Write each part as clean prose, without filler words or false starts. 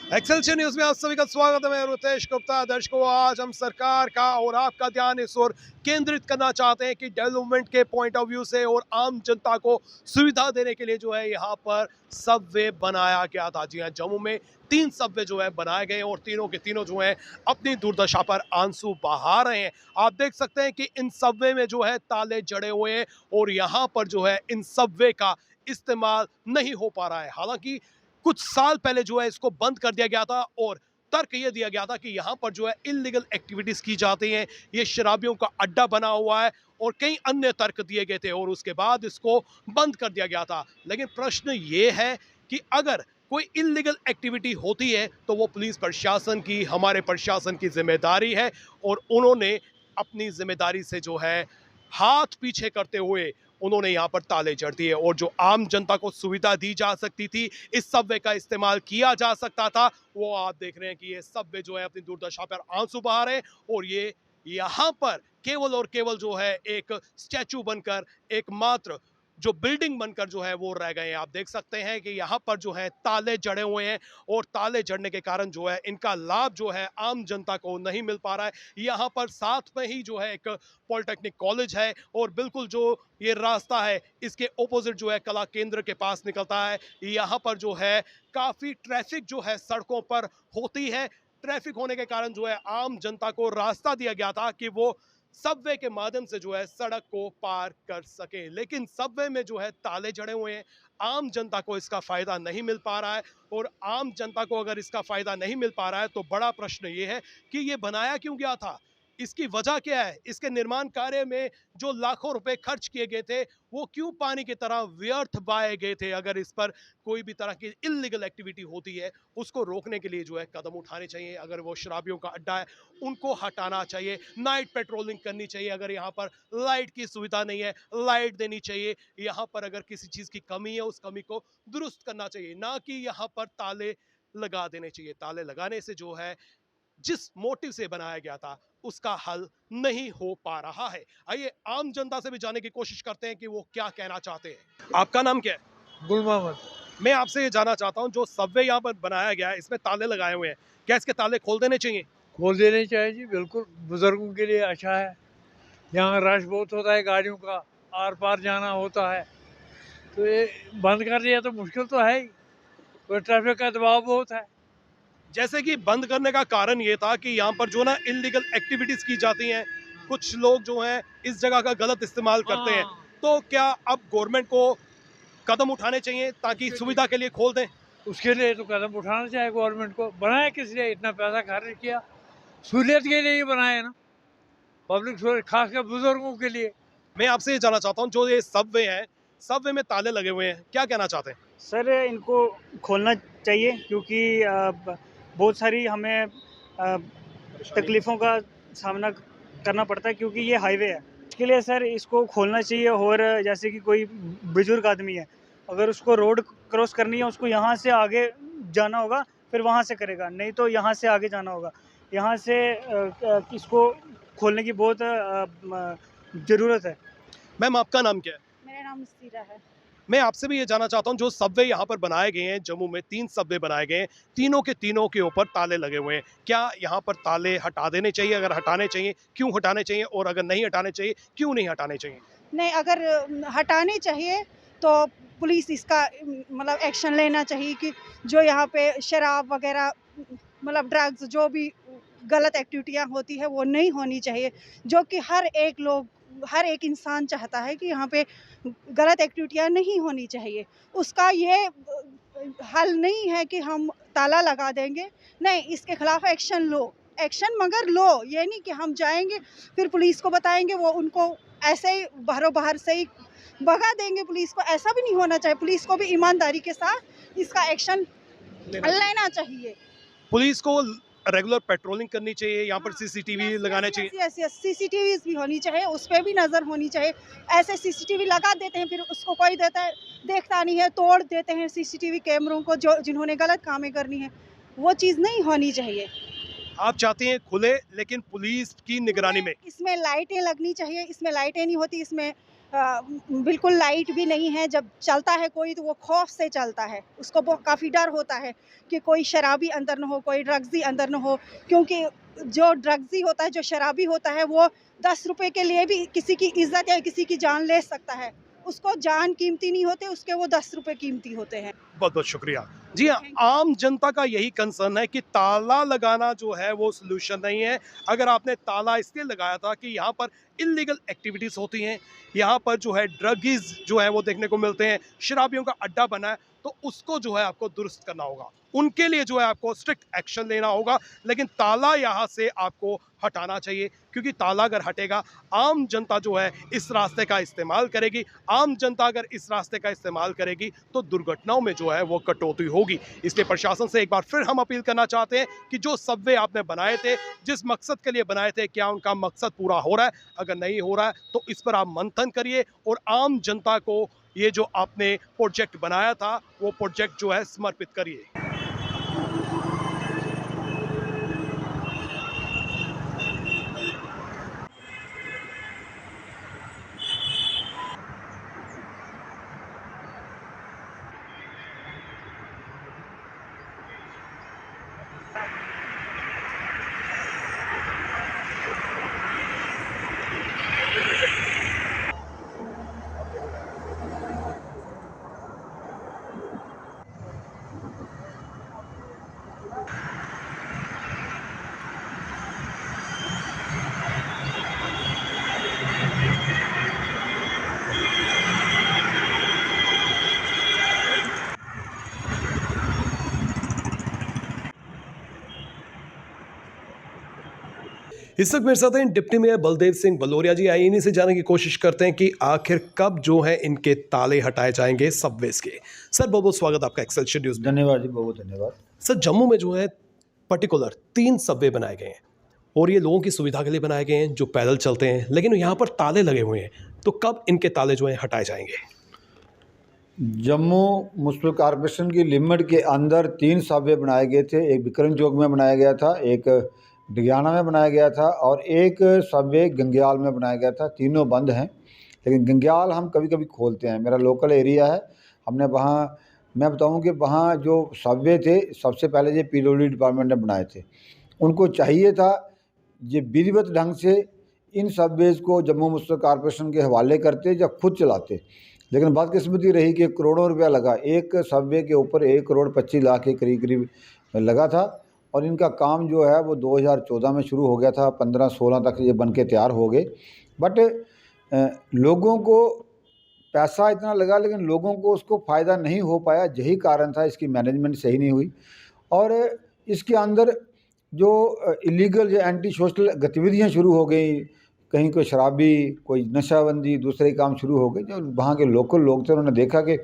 Excelsior news में आप सभी का स्वागत है। मैं रुतेश गुप्ता। दर्शकों, आज हम सरकार का और आपका ध्यान इस ओर केंद्रित करना चाहते हैं कि डेवलपमेंट के पॉइंट ऑफ व्यू से और आम जनता को सुविधा देने के लिए जो है यहाँ पर सबवे बनाया गया था। जी हाँ, जम्मू में 3 सबवे जो है बनाए गए और तीनों के तीनों जो है अपनी दुर्दशा पर आंसू बहा रहे हैं। आप देख सकते हैं कि इन सबवे में जो है ताले जड़े हुए हैं और यहाँ पर जो है इन सबवे का इस्तेमाल नहीं हो पा रहा है। हालांकि कुछ साल पहले जो है इसको बंद कर दिया गया था और तर्क ये दिया गया था कि यहाँ पर जो है इलीगल एक्टिविटीज की जाती हैं, ये शराबियों का अड्डा बना हुआ है और कई अन्य तर्क दिए गए थे और उसके बाद इसको बंद कर दिया गया था। लेकिन प्रश्न ये है कि अगर कोई इलीगल एक्टिविटी होती है तो वो पुलिस प्रशासन की, हमारे प्रशासन की जिम्मेदारी है और उन्होंने अपनी जिम्मेदारी से जो है हाथ पीछे करते हुए उन्होंने यहाँ पर ताले जड़ दिए और जो आम जनता को सुविधा दी जा सकती थी, इस सबवे का इस्तेमाल किया जा सकता था, वो आप देख रहे हैं कि ये सबवे जो है अपनी दुर्दशा पर आंसू बहा रहे हैं और ये यहाँ पर केवल और केवल जो है एक स्टैचू बनकर, एकमात्र जो बिल्डिंग बनकर जो है वो रह गए हैं। आप देख सकते हैं कि यहाँ पर जो है ताले जड़े हुए हैं और ताले जड़ने के कारण जो है इनका लाभ जो है आम जनता को नहीं मिल पा रहा है। यहाँ पर साथ में ही जो है एक पॉलिटेक्निक कॉलेज है और बिल्कुल जो ये रास्ता है इसके ओपोजिट जो है कला केंद्र के पास निकलता है। यहाँ पर जो है काफ़ी ट्रैफिक जो है सड़कों पर होती है। ट्रैफिक होने के कारण जो है आम जनता को रास्ता दिया गया था कि वो सबवे के माध्यम से जो है सड़क को पार कर सके, लेकिन सबवे में जो है ताले जड़े हुए हैं। आम जनता को इसका फायदा नहीं मिल पा रहा है और आम जनता को अगर इसका फायदा नहीं मिल पा रहा है तो बड़ा प्रश्न ये है कि ये बनाया क्यों गया था, इसकी वजह क्या है, इसके निर्माण कार्य में जो लाखों रुपए खर्च किए गए थे वो क्यों पानी की तरह व्यर्थ बहाए गए थे। अगर इस पर कोई भी तरह की इलीगल एक्टिविटी होती है उसको रोकने के लिए जो है कदम उठाने चाहिए। अगर वो शराबियों का अड्डा है उनको हटाना चाहिए, नाइट पेट्रोलिंग करनी चाहिए। अगर यहाँ पर लाइट की सुविधा नहीं है, लाइट देनी चाहिए। यहाँ पर अगर किसी चीज़ की कमी है उस कमी को दुरुस्त करना चाहिए, ना कि यहाँ पर ताले लगा देने चाहिए। ताले लगाने से जो है जिस मोटिव से बनाया गया था उसका हल नहीं हो पा रहा है। आइए आम जनता से भी जानने की कोशिश करते हैं कि वो क्या कहना चाहते हैं। आपका नाम क्या है? गुल मोहम्मद। मैं आपसे ये जानना चाहता हूँ, जो सबवे यहाँ पर बनाया गया है इसमें ताले लगाए हुए हैं, क्या इसके ताले खोल देने चाहिए? खोल देने चाहिए जी, बिल्कुल बुजुर्गों के लिए अच्छा है। यहाँ रश बहुत होता है, गाड़ियों का आर पार जाना होता है, तो ये बंद कर दिया तो मुश्किल तो है ही, और ट्रैफिक का दबाव बहुत है। जैसे कि बंद करने का कारण ये था कि यहाँ पर जो ना इलीगल एक्टिविटीज की जाती हैं, कुछ लोग जो हैं इस जगह का गलत इस्तेमाल करते हैं, हाँ, तो क्या अब गवर्नमेंट को कदम उठाने चाहिए ताकि उसके लिए सुविधा के लिए खोल दें? उसके लिए तो कदम उठाना चाहिए गवर्नमेंट को। बनाया किस लिए, इतना पैसा खर्च किया, सहूलियत के लिए ही बनाया ना, पब्लिक खासकर बुजुर्गों के लिए। मैं आपसे ये जानना चाहता हूँ, जो ये सबवे है, सबवे में ताले लगे हुए हैं, क्या कहना चाहते हैं? सर इनको खोलना चाहिए क्योंकि बहुत सारी हमें तकलीफ़ों का सामना करना पड़ता है क्योंकि ये हाईवे है। इसके लिए सर इसको खोलना चाहिए। और जैसे कि कोई बुजुर्ग आदमी है, अगर उसको रोड क्रॉस करनी है, उसको यहाँ से आगे जाना होगा, फिर वहाँ से करेगा, नहीं तो यहाँ से आगे जाना होगा। यहाँ से इसको खोलने की बहुत ज़रूरत है। मैम, आपका नाम क्या है? मेरा नाम मुस्तीरा है। मैं आपसे भी ये जानना चाहता हूँ, जो सबवे यहाँ पर बनाए गए हैं, जम्मू में 3 सबवे बनाए गए हैं, तीनों के तीनों के ऊपर ताले लगे हुए हैं, क्या यहाँ पर ताले हटा देने चाहिए? अगर हटाने चाहिए, क्यों हटाने चाहिए? और अगर नहीं हटाने चाहिए, क्यों नहीं हटाने चाहिए? नहीं, अगर हटाने चाहिए तो पुलिस इसका मतलब एक्शन लेना चाहिए कि जो यहाँ पे शराब वगैरह मतलब ड्रग्स जो भी गलत एक्टिविटियाँ होती है वो नहीं होनी चाहिए, जो कि हर एक इंसान चाहता है कि यहाँ पे गलत एक्टिविटियाँ नहीं होनी चाहिए। उसका ये हल नहीं है कि हम ताला लगा देंगे, नहीं, इसके खिलाफ एक्शन लो, एक्शन मगर लो। ये नहीं कि हम जाएंगे फिर पुलिस को बताएंगे, वो उनको ऐसे ही बाहरों बाहर से ही भगा देंगे पुलिस को। ऐसा भी नहीं होना चाहिए। पुलिस को भी ईमानदारी के साथ इसका एक्शन लेना चाहिए। पुलिस को रेगुलर पेट्रोलिंग करनी चाहिए, यहाँ पर सीसीटीवी लगाने चाहिए। यस यस, सीसीटीवी भी होनी चाहिए, उस पर भी नज़र होनी चाहिए। ऐसे सीसीटीवी लगा देते हैं, फिर उसको कोई देखता नहीं है, तोड़ देते हैं सीसीटीवी कैमरों को, जो जिन्होंने गलत कामें करनी है। वो चीज़ नहीं होनी चाहिए। आप चाहते हैं खुले, लेकिन पुलिस की निगरानी में। इसमें लाइटें लगनी चाहिए, इसमें लाइटें नहीं होती, इसमें बिल्कुल लाइट भी नहीं है। जब चलता है कोई तो वो खौफ से चलता है, उसको काफ़ी डर होता है कि कोई शराबी अंदर न हो, कोई ड्रग्सी अंदर न हो, क्योंकि जो ड्रग्सी होता है, जो शराबी होता है, वो 10 रुपए के लिए भी किसी की इज्जत या किसी की जान ले सकता है। उसको जान कीमती नहीं होते, उसके वो 10 रुपए कीमती होते हैं। बहुत बहुत शुक्रिया। जी हाँ, आम जनता का यही कंसर्न है कि ताला लगाना जो है वो सोल्यूशन नहीं है। अगर आपने ताला इसलिए लगाया था कि यहाँ पर इलीगल एक्टिविटीज़ होती हैं, यहाँ पर जो है ड्रगीज जो है वो देखने को मिलते हैं, शराबियों का अड्डा बना है, तो उसको जो है आपको दुरुस्त करना होगा, उनके लिए जो है आपको स्ट्रिक्ट एक्शन लेना होगा। लेकिन ताला यहाँ से आपको हटाना चाहिए, क्योंकि ताला अगर हटेगा, आम जनता जो है इस रास्ते का इस्तेमाल करेगी। आम जनता अगर इस रास्ते का इस्तेमाल करेगी तो दुर्घटनाओं में जो है वो कटौती होगी। इसलिए प्रशासन से एक बार फिर हम अपील करना चाहते हैं कि जो सबवे आपने बनाए थे, जिस मकसद के लिए बनाए थे, क्या उनका मकसद पूरा हो रहा है? अगर नहीं हो रहा है तो इस पर आप मंथन करिए और आम जनता को ये जो आपने प्रोजेक्ट बनाया था वो प्रोजेक्ट जो है समर्पित करिए। इस वक्त मेरे साथ हैं डिप्टी मेयर बलदेव सिंह बलोरिया जी। आइए इन्हीं से जानने की कोशिश करते हैं कि आखिर कब जो है इनके ताले हटाए जाएंगे सबवेज के। सर बहुत बहुत स्वागत आपका एक्सेल शेड्यूल में। धन्यवाद जी, बहुत धन्यवाद। सर जम्मू में जो है पर्टिकुलर 3 सबवे बनाए गए हैं और ये लोगों की सुविधा के लिए बनाए गए हैं जो पैदल चलते हैं, लेकिन यहाँ पर ताले लगे हुए हैं, तो कब इनके ताले जो है हटाए जाएंगे? जम्मू म्युनिसिपल कॉरपोरेशन की लिमिट के अंदर 3 सबवे बनाए गए थे। एक विक्रम चौक में बनाया गया था, एक डिगियाना में बनाया गया था और एक सबवे गंग्याल में बनाया गया था। तीनों बंद हैं, लेकिन गंग्याल हम कभी कभी खोलते हैं, मेरा लोकल एरिया है। हमने वहाँ, मैं बताऊँ कि वहाँ जो सबवे थे सबसे पहले ये पीडब्ल्यूडी डिपार्टमेंट ने बनाए थे। उनको चाहिए था ये विधिवत ढंग से इन सबवेज को जम्मू म्युनिसिपल कॉरपोरेशन के हवाले करते या खुद चलाते, लेकिन बदकिस्मती रही कि करोड़ों रुपया लगा। एक सबवे के ऊपर 1 करोड़ 25 लाख के करीब लगा था और इनका काम जो है वो 2014 में शुरू हो गया था, 15-16 तक ये बन के तैयार हो गए। बट लोगों को पैसा इतना लगा लेकिन लोगों को उसको फ़ायदा नहीं हो पाया। यही कारण था, इसकी मैनेजमेंट सही नहीं हुई और इसके अंदर जो इलीगल जो एंटी सोशल गतिविधियाँ शुरू हो गई, कहीं कोई शराबी, कोई नशाबंदी, दूसरे काम शुरू हो गए। जो वहाँ के लोकल लोग थे उन्होंने देखा कि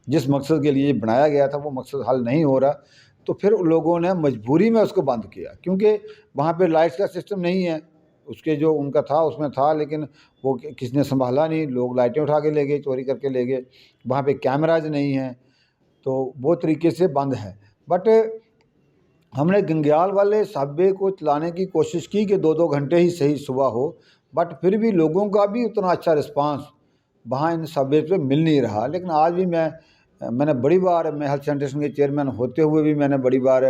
जिस मकसद के लिए बनाया गया था वो मकसद हल नहीं हो रहा, तो फिर लोगों ने मजबूरी में उसको बंद किया, क्योंकि वहाँ पे लाइट्स का सिस्टम नहीं है। उसके जो उनका था उसमें था, लेकिन वो किसी ने संभाला नहीं, लोग लाइटें उठा के ले गए, चोरी करके ले गए। वहाँ पे कैमराज नहीं हैं, तो वो तरीके से बंद है। बट हमने गंग्याल वाले सबवे को चलाने की कोशिश की कि 2-2 घंटे ही सही सुबह हो, बट फिर भी लोगों का भी उतना अच्छा रिस्पांस वहाँ इन सबवे पे मिल नहीं रहा। लेकिन आज भी मैंने बड़ी बार, मैं हेल्थ सैनिटेशन के चेयरमैन होते हुए भी मैंने बड़ी बार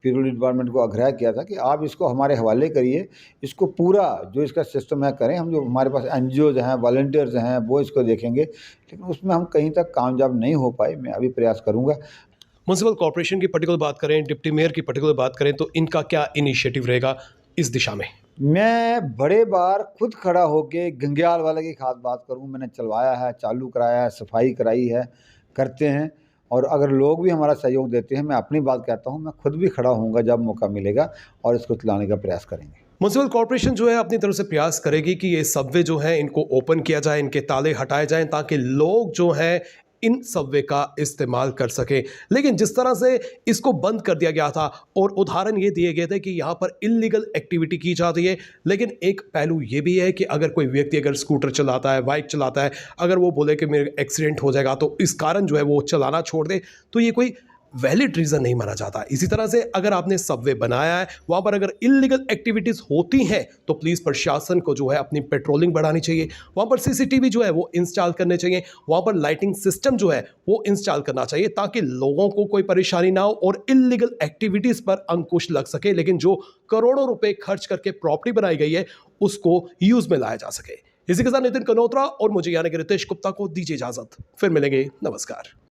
पीडब्ल्यूडी डिपार्टमेंट को आग्रह किया था कि आप इसको हमारे हवाले करिए, इसको पूरा जो इसका सिस्टम है करें। हम जो हमारे पास NGOs हैं, वॉलंटियर्स हैं, वो इसको देखेंगे, लेकिन उसमें हम कहीं तक कामयाब नहीं हो पाए। मैं अभी प्रयास करूँगा। म्युनिसिपल कॉर्पोरेशन की पर्टिकुलर बात करें, डिप्टी मेयर की पर्टिकुलर बात करें, तो इनका क्या इनिशिएटिव रहेगा इस दिशा में? मैं बड़े बार खुद खड़ा होके गंग्याल वाले की खास बात करूँ, मैंने चलवाया है, चालू कराया है, सफाई कराई है, करते हैं। और अगर लोग भी हमारा सहयोग देते हैं, मैं अपनी बात कहता हूँ, मैं खुद भी खड़ा होऊंगा जब मौका मिलेगा और इसको चलाने का प्रयास करेंगे। म्युनिसिपल कॉर्पोरेशन जो है अपनी तरफ से प्रयास करेगी कि ये सबवे जो है इनको ओपन किया जाए, इनके ताले हटाए जाएं, ताकि लोग जो हैं इन सबवे का इस्तेमाल कर सकें। लेकिन जिस तरह से इसको बंद कर दिया गया था और उदाहरण ये दिए गए थे कि यहाँ पर इलीगल एक्टिविटी की जाती है, लेकिन एक पहलू ये भी है कि अगर कोई व्यक्ति अगर स्कूटर चलाता है, बाइक चलाता है, अगर वो बोले कि मेरे एक्सीडेंट हो जाएगा तो इस कारण जो है वो चलाना छोड़ दे, तो ये कोई वैलिड रीज़न नहीं माना जाता। इसी तरह से अगर आपने सबवे बनाया है, वहाँ पर अगर इलीगल एक्टिविटीज़ होती हैं तो पुलिस प्रशासन को जो है अपनी पेट्रोलिंग बढ़ानी चाहिए, वहाँ पर सीसीटीवी जो है वो इंस्टॉल करने चाहिए, वहाँ पर लाइटिंग सिस्टम जो है वो इंस्टॉल करना चाहिए ताकि लोगों को कोई परेशानी ना हो और इलीगल एक्टिविटीज़ पर अंकुश लग सके। लेकिन जो करोड़ों रुपए खर्च करके प्रॉपर्टी बनाई गई है उसको यूज़ में लाया जा सके। इसी के साथ नितिन कनोत्रा और मुझे यानी कि रितेश गुप्ता को दीजिए इजाज़त, फिर मिलेंगे, नमस्कार।